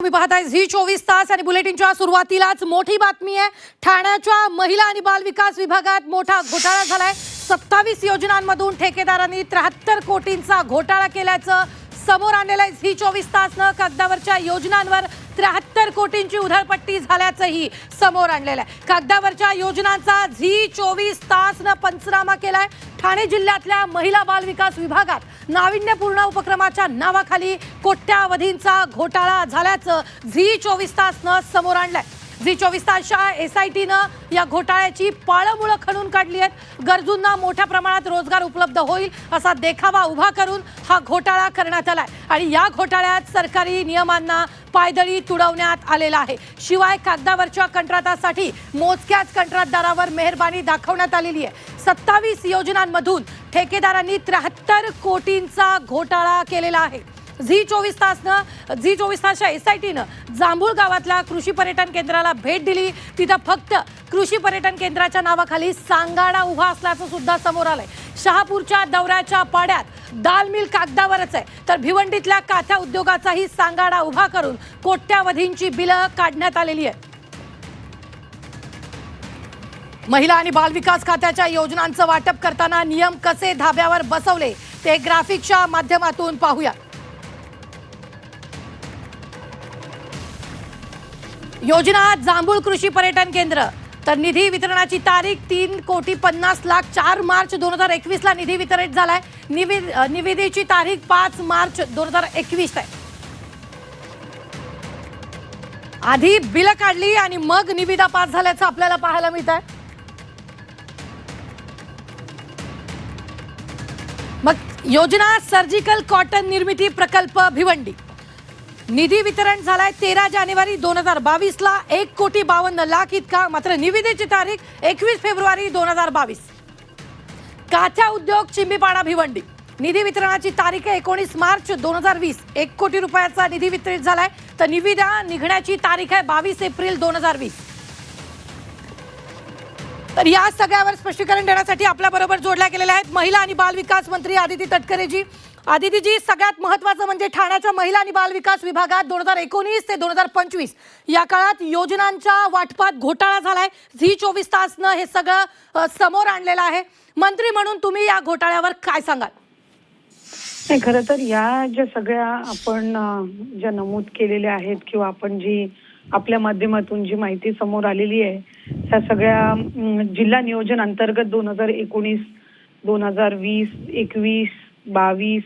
तुम्ही पाहताय झी 24 तास आणि बुलेटिनच्या सुरुवातीलाच मोठी बातमी आहे। ठाण्याच्या महिला आणि बाल विकास विभागात मोठा घोटाळा झालाय। 27 योजनांमधून ठेकेदारांनी 73 कोटींचा घोटाळा केल्याचं समोर आणलेलं आहे। झी 24 तासनं कागदावरच्या योजनांवर 73 कोटींची उधळपट्टी झाल्याचंही समोर आणलेलं आहे। कागदावरच्या योजनांचा झी 24 तासनं पंचनामा केलाय। ठाणे जिल्ह्यातल्या महिला बाल विकास विभागात नाविन्यपूर्ण उपक्रमाच्या नावाखाली कोट्यावधींचा घोटाळा झाल्याचं झी 24 तासनं समोर आणलंय। झी 24 तासच्या एसआयटीनं या घोटाळ्याची पाळंमुळं खणून काढली आहेत। गरजूंना मोठ्या प्रमाणात रोजगार उपलब्ध होईल असा देखावा उभा करून हा घोटाळा करण्यात आलाय आणि या घोटाळ्यात सरकारी नियमांना पायदळी तुडवण्यात आलेला आहे। शिवाय कागदावरच्या कंत्राटासाठी मोजक्याच कंत्राटदारावर मेहरबानी दाखवण्यात आलेली आहे। 27 योजनांमधून ठेकेदारांनी 73 कोटींचा घोटाळा केलेला आहे। झी 24 तासच्या एसआयटीनं जांभूळ गावातल्या कृषी पर्यटन केंद्राला भेट दिली। तिथं फक्त कृषी पर्यटन केंद्राच्या नावाखाली सांगाडा उभा असल्याचं सुद्धा समोर आलंय। शहापूरच्या दौऱ्याच्या पाड्यात दाल मिल कागदावरच आहे, तर भिवंडीतल्या काथ्या उद्योगाचाही सांगाडा उभा करून कोट्यावधींची बिलं काढण्यात आलेली आहे। महिला आणि बाल विकास खात्याच्या योजनांचं वाटप करताना नियम कसे धाब्यावर बसवले ते ग्राफिकच्या माध्यमातून पाहूया। योजना जांभूळ कृषी पर्यटन केंद्र, तर निधी वितरणाची तारीख 3,50,00,000 4 मार्च 2021 ला निधी वितरित झालाय। निविदेची तारीख 5 मार्च 2021 आहे। आधी बिल काढली आणि मग निविदा पास झाल्याचं आपल्याला पाहायला मिळत आहे। मग योजना सर्जिकल कॉटन निर्मिती प्रकल्प भिवंडी, निधी वितरण झालाय 13 जानेवारी 2022 ला 1,52,00,000 इतका, मात्र निविदेची तारीख 21 फेब्रुवारी 2022। काथ्या उद्योग चिंबीपाडा भिवंडी, निधी वितरणाची तारीख 19 मार्च 2020, 1 कोटी रुपयाचा निधी वितरित झालाय, तर निविदा निघण्याची तारीख आहे 22 एप्रिल 2020। तर या सगळ्यावर स्पष्टीकरण देण्यासाठी आपल्या बरोबर जोडल्या गेलेल्या आहेत महिला आणि बाल विकास मंत्री आदिती तटकरेजी। आदितीजी, सगळ्यात महत्त्वाचं म्हणजे ठाण्याच्या महिला आणि बाल विकास विभागात 2019 ते 2025 या काळात योजनांच्या वाटपात घोटाळा झालाय। झी 24 तासनं हे सगळं समोर आणलेलं आहे। मंत्री म्हणून तुम्ही या घोटाळ्यावर काय सांगाल? नाही, खरं तर या ज्या सगळ्या आपण ज्या नमूद केलेल्या आहेत किंवा आपण जी आपल्या माध्यमातून जी माहिती समोर आलेली आहे, त्या सगळ्या जिल्हा नियोजन अंतर्गत 2019, 2020, 21, 22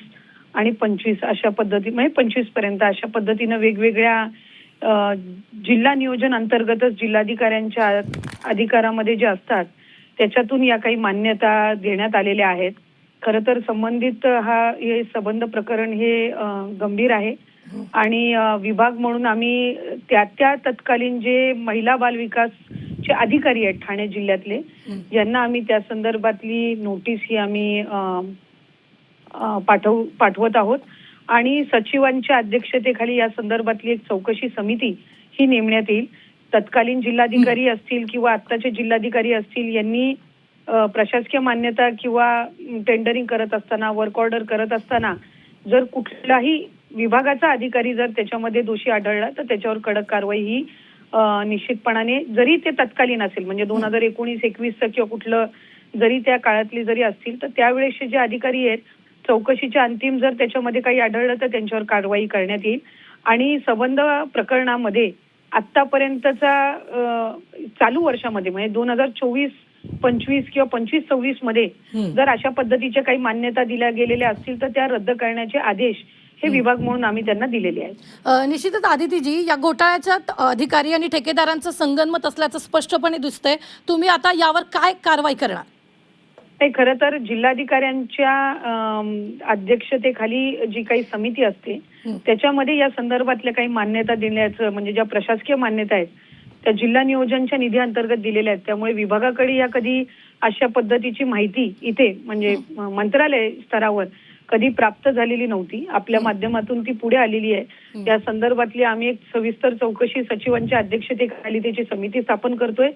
आणि 25 अशा पद्धती, म्हणजे 25 पर्यंत अशा पद्धतीनं वेगवेगळ्या जिल्हा नियोजन अंतर्गतच जिल्हाधिकाऱ्यांच्या अधिकारामध्ये जे असतात त्याच्यातून या काही मान्यता देण्यात आलेल्या आहेत। खरं तर संबंधित हे संबंध प्रकरण हे गंभीर आहे आणि विभाग म्हणून आम्ही त्या तत्कालीन जे महिला बाल विकासचे अधिकारी आहेत ठाणे जिल्ह्यातले, यांना आम्ही त्या संदर्भातली नोटीस ही आम्ही पाठवत आहोत आणि सचिवांच्या अध्यक्षतेखाली या संदर्भातली एक चौकशी समिती ही नेमण्यात येईल। तत्कालीन जिल्हाधिकारी असतील किंवा आत्ताचे जिल्हाधिकारी असतील, यांनी प्रशासकीय मान्यता किंवा टेंडरिंग करत असताना, वर्क ऑर्डर करत असताना जर कुठलाही विभागाचा अधिकारी जर त्याच्यामध्ये दोषी आढळला तर त्याच्यावर कडक कारवाई ही निश्चितपणाने, जरी ते तत्कालीन असेल म्हणजे 2019-21 किंवा कुठलं जरी त्या काळातली जरी असतील, तर त्यावेळेसचे जे अधिकारी आहेत चौकशीच्या अंतिम जर त्याच्यामध्ये काही आढळलं तर त्यांच्यावर कारवाई करण्यात येईल। आणि संबंध प्रकरणामध्ये आतापर्यंतचा चालू वर्षामध्ये म्हणजे 2024-25 किंवा 25-26 मध्ये जर अशा पद्धतीच्या काही मान्यता दिल्या गेलेल्या असतील तर त्या रद्द करण्याचे आदेश हे विभाग म्हणून आम्ही त्यांना दिलेले आहेत। निश्चितच आदितीजी, या घोटाळ्याच्यात अधिकारी आणि ठेकेदारांचं संगनमत असल्याचं स्पष्टपणे दिसतंय। तुम्ही आता यावर काय कारवाई करणार? खरं तर जिल्हाधिकाऱ्यांच्या अध्यक्षतेखाली जी काही समिती असते त्याच्यामध्ये या संदर्भातल्या काही मान्यता देण्याचं, म्हणजे ज्या प्रशासकीय मान्यता आहेत त्या जिल्हा नियोजनच्या निधी अंतर्गत दिलेल्या आहेत। त्यामुळे विभागाकडे या कधी अशा पद्धतीची माहिती इथे म्हणजे मंत्रालय स्तरावर कधी प्राप्त झालेली नव्हती। आपल्या माध्यमातून ती पुढे आलेली आहे। त्या संदर्भातली आम्ही एक सविस्तर चौकशी सचिवांच्या अध्यक्षतेखाली त्याची समिती स्थापन करतोय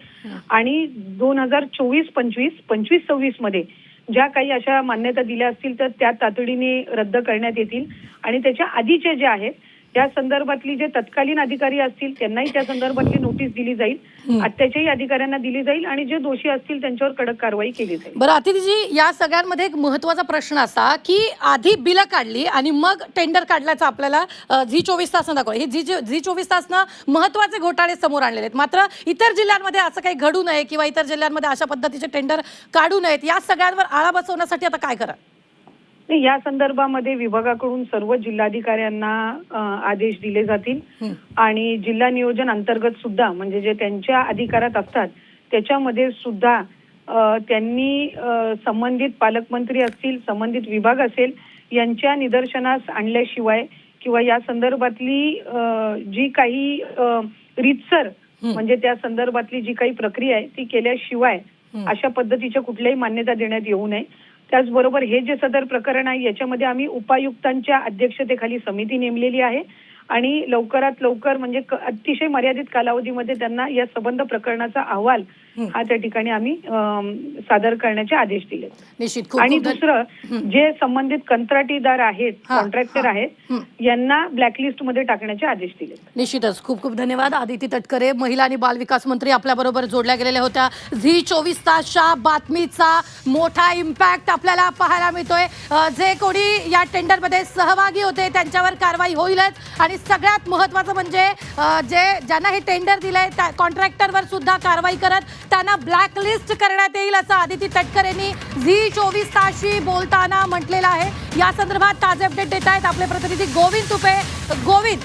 आणि 2024-25, 25-26 मध्ये ज्या काही अशा मान्यता दिल्या असतील तर त्या तातडीने रद्द करण्यात येतील आणि त्याच्या आधीचे जे आहेत या संदर्भातली जे तत्कालीन अधिकारी असतील त्यांनाही त्या संदर्भातली नोटीस दिली जाईल, आत्ताच्याही अधिकाऱ्यांना दिली जाईल आणि जे दोषी असतील त्यांच्यावर कडक कारवाई केली जाईल. बरं अतिथीजी, या सगळ्यांमध्ये एक महत्वाचा प्रश्न असा की आधी बिलं काढली आणि मग टेंडर काढल्याचं आपल्याला झी 24 तास दाखवलं. हे झी 24 तासनं महत्वाचे घोटाळे समोर आणलेले आहेत. मात्र इतर जिल्ह्यांमध्ये असं काही घडू नये किंवा इतर जिल्ह्यांमध्ये अशा पद्धतीचे टेंडर काढू नयेत, या सगळ्यांवर आळा बसवण्यासाठी आता काय करा? या संदर्भामध्ये विभागाकडून सर्व जिल्हाधिकाऱ्यांना आदेश दिले जातील आणि जिल्हा नियोजन अंतर्गत सुद्धा म्हणजे जे त्यांच्या अधिकारात असतात त्याच्यामध्ये सुद्धा त्यांनी संबंधित पालकमंत्री असतील, संबंधित विभाग असेल यांच्या निदर्शनास आणल्याशिवाय किंवा या संदर्भातली जी काही रीतसर म्हणजे त्या संदर्भातली जी काही प्रक्रिया आहे ती केल्याशिवाय अशा पद्धतीच्या कुठल्याही मान्यता देण्यात येऊ नये. त्याचबरोबर हे जे सदर प्रकरण आहे याच्यामध्ये आम्ही उपायुक्तांच्या अध्यक्षतेखाली समिती नेमलेली आहे आणि लवकरात लवकर म्हणजे अतिशय मर्यादित कालावधीमध्ये त्यांना या संबंध प्रकरणाचा अहवाल हा त्या ठिकाणी आम्ही सादर करण्याचे आदेश दिले. निश्चित. आणि दुसरं जे संबंधित कंत्राटीदार आहेत, कॉन्ट्रॅक्टर आहेत यांना ब्लॅकलिस्ट मध्ये टाकण्याचे आदेश दिले. निश्चितच. खूप खूप धन्यवाद आदिती तटकरे, महिला आणि बाल विकास मंत्री आपल्या बरोबर जोडल्या गेलेल्या होत्या. झी 24 तासच्या बातमीचा मोठा इम्पॅक्ट आपल्याला पाहायला मिळतोय. जे कोणी या टेंडरमध्ये सहभागी होते त्यांच्यावर कारवाई होईलच आणि सगळ्यात महत्त्वाचं म्हणजे ज्यांना हे टेंडर दिलंय त्या कॉन्ट्रॅक्टरवर सुद्धा कारवाई करत त्यांना ब्लॅकलिस्ट करण्यात येईल असं आदिती तटकरेंनी झी 24 तासशी बोलताना म्हटलेलं आहे. या संदर्भात ताजे अपडेट देत आहेत आपले प्रतिनिधी गोविंद तुपे. गोविंद,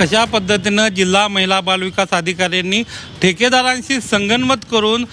कशा पद्धतीनं जिल्हा महिला बालविकास अधिकाऱ्यांनी ठेकेदारांशी संगनमत करून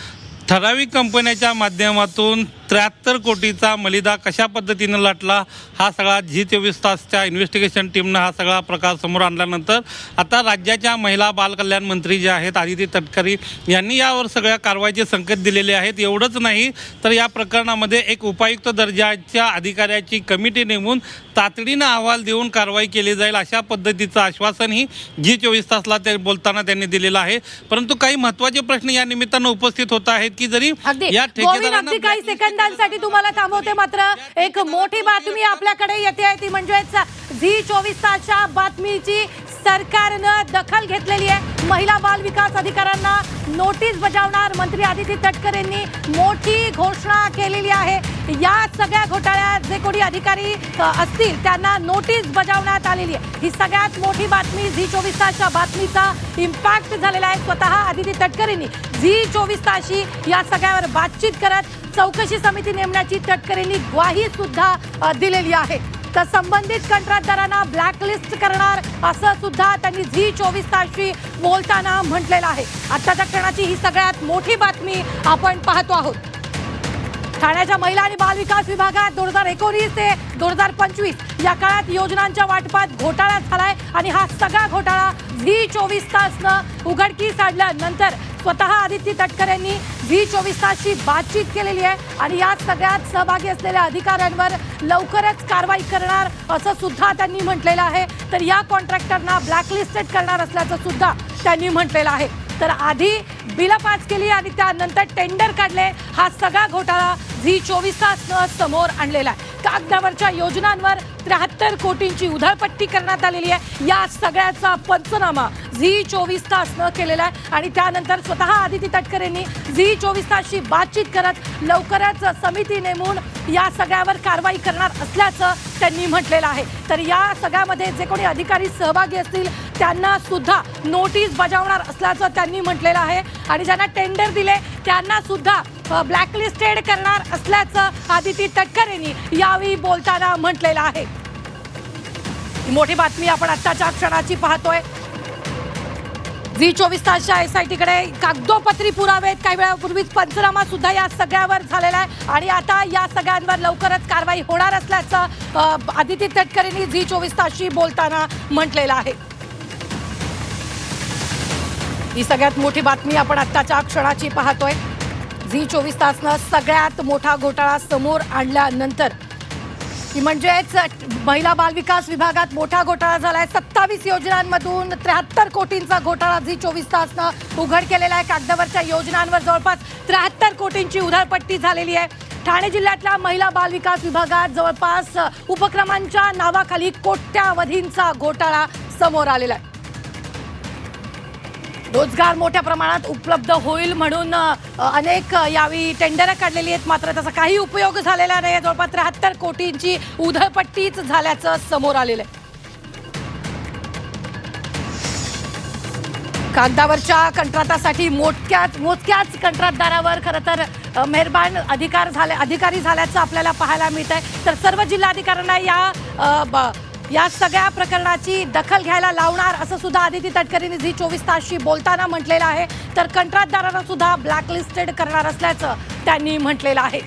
ठराविक कंपन्याच्या माध्यमातून 73 कोटीचा मलिदा कशा पद्धतीनं लाटला हा सगळा झी 24 तासच्या इन्व्हेस्टिगेशन टीमनं हा सगळा प्रकार समोर आणल्यानंतर आता राज्याच्या महिला बालकल्याण मंत्री जे आहेत आदिती तटकरे यांनी यावर सगळ्या कारवाईचे संकेत दिलेले आहेत. एवढंच नाही तर या प्रकरणामध्ये एक उपायुक्त दर्जाच्या अधिकाऱ्याची कमिटी नेमून तातडीनं अहवाल देऊन कारवाई केली जाईल अशा पद्धतीचं आश्वासनही झी 24 तासला ते बोलताना त्यांनी दिलेलं आहे. परंतु काही महत्त्वाचे प्रश्न या निमित्तानं उपस्थित होत आहेत की जरी या ठेकेदारांना काही सेकंदांसाठी तुम्हाला थांबवते, मात्र एक मोठी बातमी आपल्याकडे येते आहे ती म्हणजेच झी 24 तासच्या बातमीची सरकारनं दखल घेतलेली आहे. महिला बाल विकास अधिकाऱ्यांना नोटीस बजावणार मंत्री आदिती तटकरेंनी मोठी घोषणा केलेली आहे. या सगळ्या घोटाळ्यात जे कोणी अधिकारी असतील त्यांना नोटीस बजावण्यात आलेली आहे. ही सगळ्यात मोठी बातमी झी 24 तासच्या बातमीचा इम्पॅक्ट झालेला आहे. स्वतः आदिती तटकरेंनी झी 24 तासशी या सगळ्यावर बातचीत करत चौकशी समिती नेमण्याची तटकरेंनी ग्वाही सुद्धा दिलेली आहे. तर संबंधित कंत्राटदारांना ब्लॅकलिस्ट करणार असं सुद्धा त्यांनी झी 24 तासशी बोलताना म्हटलेलं आहे. आत्ताच्या क्षणाची ही सगळ्यात मोठी बातमी आपण पाहतो आहोत. ठाण्याच्या महिला आणि बाल विकास विभागात 2019 ते 2025 या काळात योजनांच्या वाटपात घोटाळा झालाय आणि हा सगळा घोटाळा झी 24 तासनं उघडकीस आणल्यानंतर स्वतः आदिती तटकरेंनी झी 24 तासची बातचीत केलेली आहे आणि या सगळ्यात सहभागी असलेल्या अधिकाऱ्यांवर लवकरच कारवाई करणार असं सुद्धा त्यांनी म्हटलेलं आहे. तर या कॉन्ट्रॅक्टरना ब्लॅकलिस्टेड करणार असल्याचं सुद्धा त्यांनी म्हटलेलं आहे. तर आधी बिलं पास केली आणि त्यानंतर टेंडर काढले, हा सगळा घोटाळा झी 24 तासनं समोर आणलेला आहे. कागदावरच्या योजनांवर 73 कोटींची उधळपट्टी करण्यात आलेली आहे. या सगळ्याचा पंचनामा झी 24 तासनं केलेला आहे आणि त्यानंतर स्वतः आदिती तटकरेंनी झी 24 तासची बातचीत करत लवकरच समिती नेमून या सगळ्यावर कारवाई करणार असल्याचं त्यांनी म्हटलेलं आहे. तर या सगळ्यामध्ये जे कोणी अधिकारी सहभागी असतील त्यांना सुद्धा नोटीस बजावणार असल्याचं त्यांनी म्हटलेलं आहे आणि ज्यांना टेंडर दिले त्यांना सुद्धा ब्लॅकलिस्टेड करणार असल्याचं आदिती तटकरेंनी यावेळी बोलताना म्हटलेलं आहे. मोठी बातमी आपण आत्ताच्या क्षणाची पाहतोय. झी 24 तासच्या SITकडे कागदोपत्री पुरावे काही वेळापूर्वीच पंचनामा सुद्धा या सगळ्यावर झालेला आहे आणि आता या सगळ्यांवर लवकरच कारवाई होणार असल्याचं आदिती तटकरेंनी झी 24 तासशी बोलताना म्हटलेलं आहे. ही सगळ्यात मोठी बातमी आपण आत्ताच्या क्षणाची पाहतोय. झी 24 तासनं सगळ्यात मोठा घोटाळा समोर आणल्यानंतर की म्हणजेच महिला बालविकास विभागात मोठा घोटाळा झालाय. 27 योजनांमधून 73 कोटींचा घोटाळा झी 24 तासनं उघड केलेला आहे. कागदावरच्या योजनांवर जवळपास 73 कोटींची उधळपट्टी झालेली आहे. ठाणे जिल्ह्यातल्या महिला बालविकास विभागात जवळपास उपक्रमांच्या नावाखाली कोट्यावधींचा घोटाळा समोर आलेला आहे. रोजगार मोठ्या प्रमाणात उपलब्ध होईल म्हणून अनेक यावेळी टेंडर काढलेली आहेत, मात्र त्याचा काही उपयोग झालेला नाही. जवळपास 73 कोटींची उधळपट्टीच झाल्याचं समोर आलेलं आहे. कागदावरच्या कंत्राटासाठी मोजक्याच कंत्राटदारावर खरं तर मेहरबान अधिकारी झाल्याचं आपल्याला पाहायला मिळत आहे. तर सर्व जिल्हाधिकाऱ्यांना या सगळ्या प्रकरणाची दखल घ्यायला लावणार असं सुद्धा आदिती तटकरेंनी झी 24 तासशी बोलताना म्हटलेलं आहे. तर कंत्राटदारांना सुद्धा ब्लॅकलिस्टेड करणार असल्याचं त्यांनी म्हटलेलं आहे.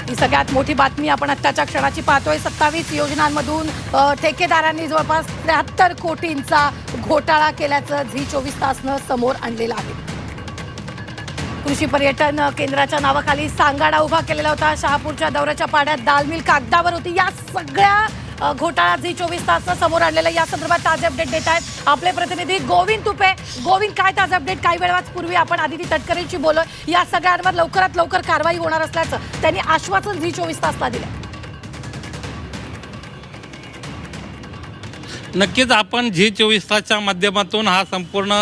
ही सगळ्यात मोठी बातमी आपण आत्ताच्या क्षणाची पाहतोय. 27 योजनांमधून ठेकेदारांनी जवळपास 73 कोटींचा घोटाळा केल्याचं झी 24 तासनं समोर आणलेलं आहे. कृषी पर्यटन केंद्राच्या नावाखाली सांगाडा उभा केलेला होता. शहापूरच्या दौऱ्याच्या पाड्यात दाल मिल कागदावर होती. या सगळ्या घोटाळा झी 24 तासनं समोर आणलेला. या संदर्भात ताजे अपडेट देत आहेत आपले प्रतिनिधी गोविंद तुपे. गोविंद, काय ताजे अपडेट? काही वेळापूर्वी आपण आदिती तटकरेंशी बोललो. या सगळ्यांवर लवकरात लवकर कारवाई होणार असल्याचं त्यांनी आश्वासन झी 24 तासला दिलं. नक्कीच आपण झी 24 तासच्या माध्यमातून हा संपूर्ण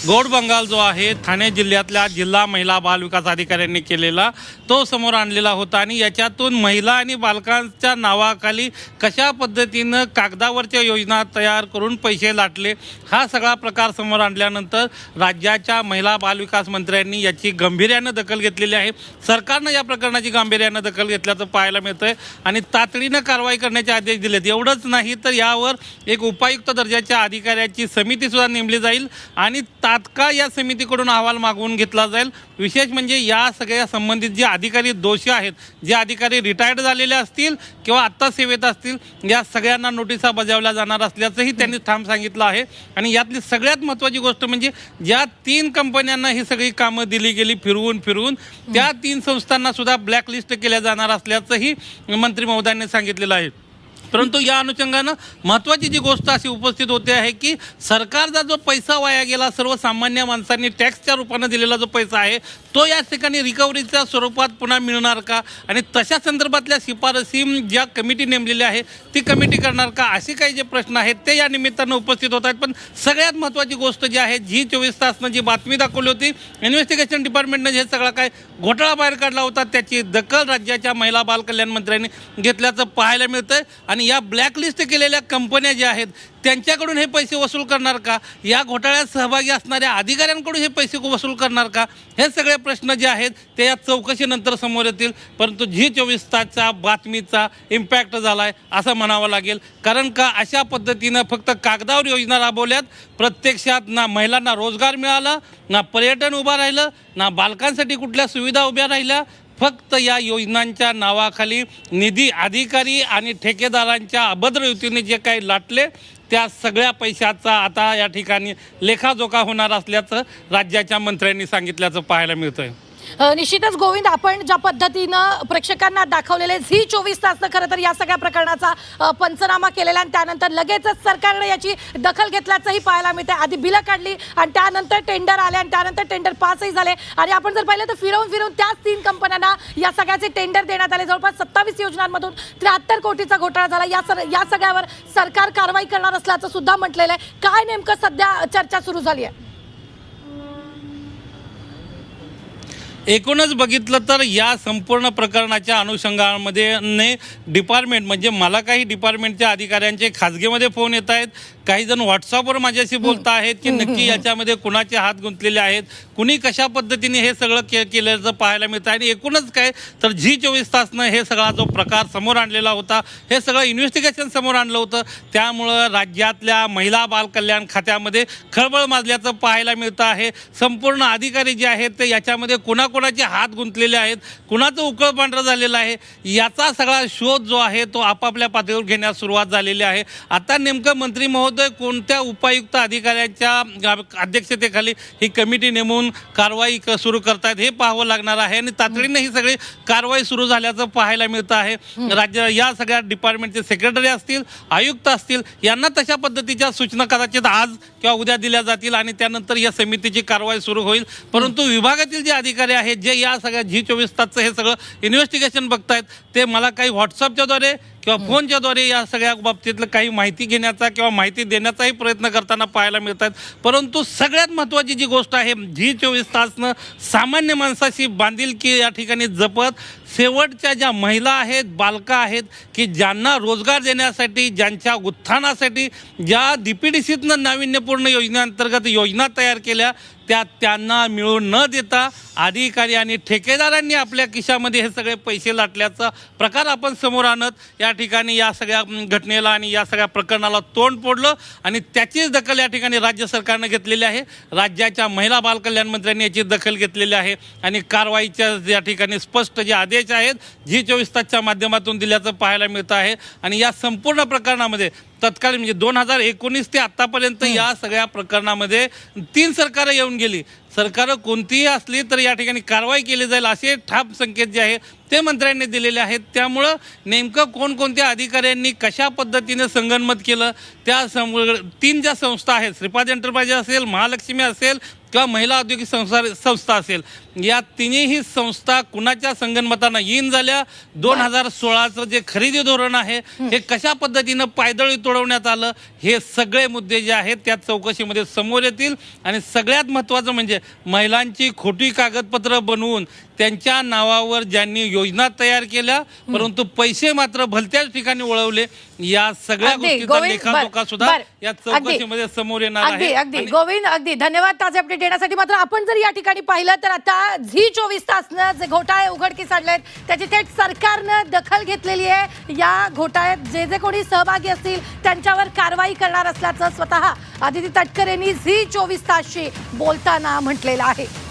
गोड बंगाल जो आहे ठाणे जिल्ह्यातल्या जिल्हा महिला बाल विकास अधिकाऱ्यांनी केलेला तो समोर आणलेला होता. आणि याच्यातून महिला आणि बालकांच्या नावाखाली कशा पद्धतीनं कागदावरच्या योजना तयार करून पैसे लाटले हा सगळा प्रकार समोर आणल्यानंतर राज्याच्या महिला बालविकास मंत्र्यांनी याची गांभीर्यानं दखल घेतलेली आहे. सरकारनं या प्रकरणाची गांभीर्यानं दखल घेतल्याचं पाहायला मिळतंय आणि तातडीनं कारवाई करण्याचे आदेश दिलेत. एवढंच नाही तर यावर एक उपायुक्त दर्जाच्या अधिकाऱ्याची समितीसुद्धा नेमली जाईल आणि तात्काळ या समितीकडून अहवाल मागवून घेतला जाईल. विशेष म्हणजे या सगळ्या संबंधित जे अधिकारी दोषी आहेत, जे अधिकारी रिटायर्ड झालेले असतील किंवा आत्ता सेवेत असतील, या सगळ्यांना नोटिसा बजावल्या जाणार असल्याचंही त्यांनी ठाम सांगितलं आहे. आणि यातली सगळ्यात महत्त्वाची गोष्ट म्हणजे ज्या 3 कंपन्यांना ही सगळी कामं दिली गेली फिरवून त्या 3 संस्थांना सुद्धा ब्लॅकलिस्ट केल्या जाणार असल्याचंही मंत्री महोदयांनी सांगितलेलं आहे. परंतु या अनुषंगानं महत्त्वाची जी गोष्ट अशी उपस्थित होते आहे की सरकारचा जो पैसा वाया गेला, सर्वसामान्य माणसांनी टॅक्सच्या रूपानं दिलेला जो पैसा आहे तो या ठिकाणी रिकव्हरीच्या स्वरूपात पुन्हा मिळणार का, आणि तशा संदर्भातल्या शिफारसी ज्या कमिटी नेमलेली आहे ती कमिटी करणार का, असे काही जे प्रश्न आहेत ते या निमित्तानं उपस्थित होत आहेत. पण सगळ्यात महत्त्वाची गोष्ट जी आहे, झी 24 तासनं जी बातमी दाखवली होती, इन्व्हेस्टिगेशन डिपार्टमेंटनं जे सगळा काय घोटाळा बाहेर काढला होता त्याची दखल राज्याच्या महिला बाल कल्याण मंत्र्यांनी घेतल्याचं पाहायला मिळतंय. आणि या ब्लॅकलिस्ट केलेल्या कंपन्या ज्या आहेत त्यांच्याकडून हे पैसे वसूल करणार का, या घोटाळ्यात सहभागी असणाऱ्या अधिकाऱ्यांकडून हे पैसे वसूल करणार का, हे सगळे प्रश्न जे आहेत ते या चौकशीनंतर समोर येतील. परंतु झी 24 तासच्या बातमीचा इम्पॅक्ट झाला आहे असं म्हणावं लागेल. कारण का अशा पद्धतीनं फक्त कागदावर योजना राबवल्यात, प्रत्यक्षात ना महिलांना रोजगार मिळाला, ना पर्यटन उभं राहिलं, ना बालकांसाठी कुठल्या सुविधा उभ्या राहिल्या. फक्त या योजनांच्या नावाखाली निधी अधिकारी आणि ठेकेदारांच्या अभद्र युतीने जे काही लाटले त्या सगळ्या पैशाचा आता या ठिकाणी लेखाजोखा होणार असल्याचं राज्याच्या मंत्र्यांनी सांगितल्याचं पाहायला मिळतंय. निश्चितच गोविंद, आपण ज्या पद्धतीनं प्रेक्षकांना दाखवलेले झी 24 तासनं खरं तर या सगळ्या प्रकरणाचा पंचनामा केलेला आणि त्यानंतर लगेचच सरकारनं याची दखल घेतल्याचंही पाहायला मिळते. आधी बिलं काढली आणि त्यानंतर टेंडर आले आणि त्यानंतर टेंडर पासही झाले. आणि आपण जर पाहिलं तर फिरवून त्याच 3 कंपन्यांना या सगळ्याचे टेंडर देण्यात आले. जवळपास 27 योजनांमधून 73 कोटीचा घोटाळा झाला. या सगळ्यावर सरकार कारवाई करणार असल्याचं सुद्धा म्हटलेलं आहे. काय नेमकं सध्या चर्चा सुरू झाली आहे? एकूणच बघितलं तर या संपूर्ण प्रकरणाच्या अनुषंगामध्ये डिपार्टमेंट म्हणजे मला काही डिपार्टमेंटच्या अधिकाऱ्यांचे खाजगीमध्ये फोन येत आहेत, काही जण व्हॉट्सअपवर माझ्याशी बोलत आहेत की नक्की याच्यामध्ये कुणाचे हात गुंतलेले आहेत, कुणी कशा पद्धतीने हे सगळं केल्याचं पाहायला मिळतं. आणि एकूणच काय तर झी 24 तासनं हे सगळा जो प्रकार समोर आणलेला होता, हे सगळं इन्व्हेस्टिगेशन समोर आणलं होतं. त्यामुळं राज्यातल्या महिला बाल कल्याण खात्यामध्ये खळबळ माजल्याचं पाहायला मिळतं आहे. संपूर्ण अधिकारी जे आहेत ते याच्यामध्ये कोणाकोणाच्या कोणाचे हात गुंतलेले आहेत, कुणाचं उकळ पांढरं झालेलं आहे, याचा सगळा शोध जो आहे तो आपापल्या पातळीवर घेण्यास सुरुवात झालेली आहे. आता नेमकं मंत्री महोदय कोणत्या उपायुक्त अधिकाऱ्यांच्या अध्यक्षतेखाली ही कमिटी नेमून कारवाई सुरू करतायत हे पाहावं लागणार आहे. आणि तातडीने ही सगळी कारवाई सुरू झाल्याचं पाहायला मिळतं आहे. राज्य या सगळ्या डिपार्टमेंटचे सेक्रेटरी असतील, आयुक्त असतील, यांना तशा पद्धतीच्या सूचना कदाचित आज किंवा उद्या दिल्या जातील आणि त्यानंतर या समितीची कारवाई सुरू होईल. परंतु विभागातील जे अधिकारी आहेत जे या सगळ्या G24 तासचं हे सगळं इन्व्हेस्टिगेशन बघतायत ते मला काही व्हॉट्सअपच्याद्वारे किंवा फोनच्याद्वारे या सगळ्या बाबतीतलं काही माहिती घेण्याचा किंवा माहिती देण्याचाही प्रयत्न करताना पाहायला मिळतात. परंतु सगळ्यात महत्त्वाची जी गोष्ट आहे, G24 तासनं सामान्य माणसाशी बांधिलकी या ठिकाणी जपत शेवटच्या ज्या महिला आहेत, बालका आहेत की ज्यांना रोजगार देण्यासाठी, ज्यांच्या उत्थानासाठी ज्या DPDCतनं नाविन्यपूर्ण योजनेअंतर्गत योजना तयार केल्या त्यांना मिळून न देता अधिकारी आणि ठेकेदारांनी आपल्या खिशामध्ये हे सगळे पैसे लाटल्याचा प्रकार आपण समोर आणत या ठिकाणी या सगळ्या घटनेला आणि या सगळ्या प्रकरणाला तोंड फोडलं आणि त्याचीच दखल या ठिकाणी राज्य सरकारनं घेतलेली आहे. राज्याच्या महिला बालकल्याण मंत्र्यांनी याची दखल घेतलेली आहे आणि कारवाईच्या या ठिकाणी स्पष्ट जे आदेश आहेत G24 तासच्या माध्यमातून दिल्याचं पाहायला मिळतं आहे. आणि या संपूर्ण प्रकरणामध्ये तत्कालीन म्हणजे 2019 ते आतापर्यंत या सगळ्या प्रकरणामध्ये 3 सरकारं येऊन गेली. सरकारं कोणतीही असली तर या ठिकाणी कारवाई केली जाईल असे ठाम संकेत जे आहे ते मंत्र्यांनी दिलेले आहेत. त्यामुळं नेमकं कोणकोणत्या अधिकाऱ्यांनी कशा पद्धतीने संगनमत केलं त्या 3 ज्या संस्था आहेत, श्रीपाद एंटरप्राइजेस असेल, महालक्ष्मी असेल किंवा महिला औद्योगिक संस्था असेल, या तिन्ही संस्था कुणाच्या संगनमतानं येईन झाल्या. 2016चं जे खरेदी धोरण आहे हे कशा पद्धतीनं पायदळी तोडवण्यात आलं हे सगळे मुद्दे जे आहेत त्या चौकशीमध्ये समोर येतील. आणि सगळ्यात महत्त्वाचं म्हणजे महिलांची खोटी कागदपत्र बनवून त्यांच्या नावावर ज्यांनी योजना तयार केल्या परंतु पैसे मात्र भलत्याच ठिकाणी वळवले, या सगळ्या गोष्टीचा लेखाजोखा सुद्धा या चौकशीमध्ये समोर येणार आहे. अगदी गोविंद, अगदी धन्यवाद ताजे अपडेट देण्यासाठी. मात्र आपण जर या ठिकाणी पाहिलं तर आता G24 तासनं जे घोटाळे उघडकीस आणलेत त्याची थेट सरकारनं दखल घेतलेली आहे. या घोटाळ्यात जे जे कोणी सहभागी असतील त्यांच्यावर कारवाई करणार असल्याचं स्वतः आदिती तटकरे यांनी G24 तासशी बोलताना म्हटलेलं आहे.